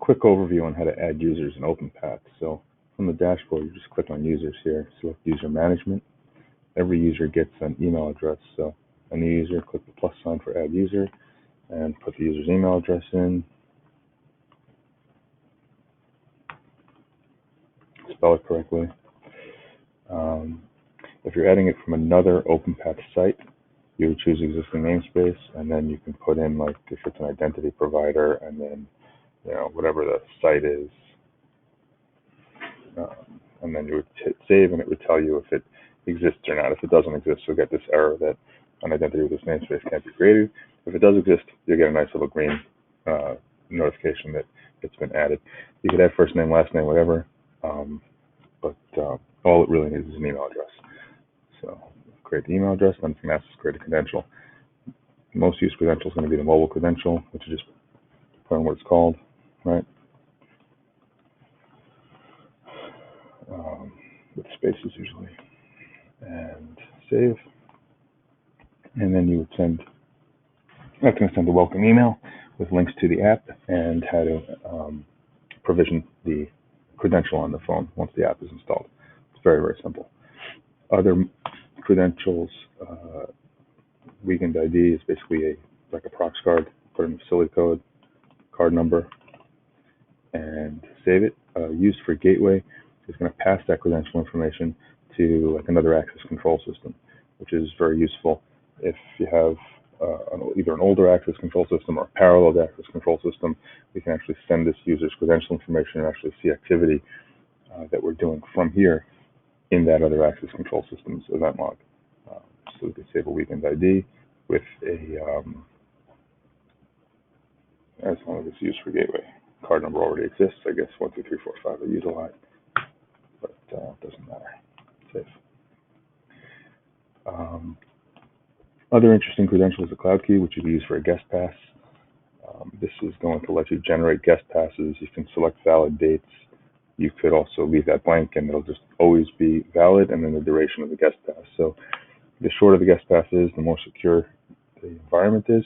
quick overview on how to add users in OpenPath. So from the dashboard, you just click on users here, select user management. Every user gets an email address. So a new user, click the plus sign for add user and put the user's email address in. Spell it correctly. If you're adding it from another OpenPath site, you would choose existing namespace, and then you can put in, like, if it's an identity provider, and then, whatever the site is, and then you would hit save, and it would tell you if it exists or not. If it doesn't exist, you'll get this error that an identity with this namespace can't be created. If it does exist, you'll get a nice little green notification that it's been added. You could add first name, last name, whatever, but all it really needs is an email address. So create the email address, then from ask to create a credential. Most used credential is going to be the mobile credential, which is just put in what it's called, right? With spaces usually. And save. And then you would that's going to send a welcome email with links to the app and how to provision the credential on the phone once the app is installed. It's very, very simple. Other credentials, Weekend ID is basically like a prox card. Put in the facility code, card number, and save it. Used for gateway is going to pass that credential information to like another access control system, which is very useful if you have either an older access control system or a parallel access control system. We can actually send this user's credential information and actually see activity that we're doing from here in that other access control system's event log. So we could save a Weekend ID with as long as it's used for gateway. Card number already exists, I guess 1, 2, 3, 4, 5 I use a lot, but it doesn't matter. Save. Other interesting credential is a cloud key, which you can use for a guest pass. This is going to let you generate guest passes. You can select valid dates. You could also leave that blank, and it'll just always be valid, and then the duration of the guest pass. So the shorter the guest pass is, the more secure the environment is.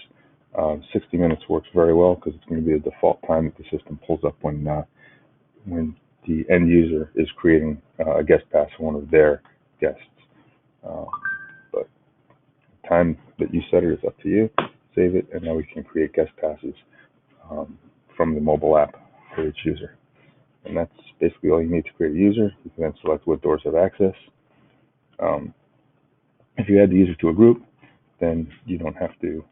60 minutes works very well because it's going to be the default time that the system pulls up when the end user is creating a guest pass for one of their guests. But the time that you set it is up to you. Save it, and now we can create guest passes from the mobile app for each user. And that's basically all you need to create a user. You can then select what doors have access. If you add the user to a group, then you don't have to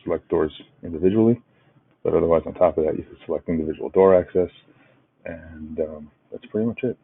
select doors individually. But otherwise, on top of that, you can select individual door access. And that's pretty much it.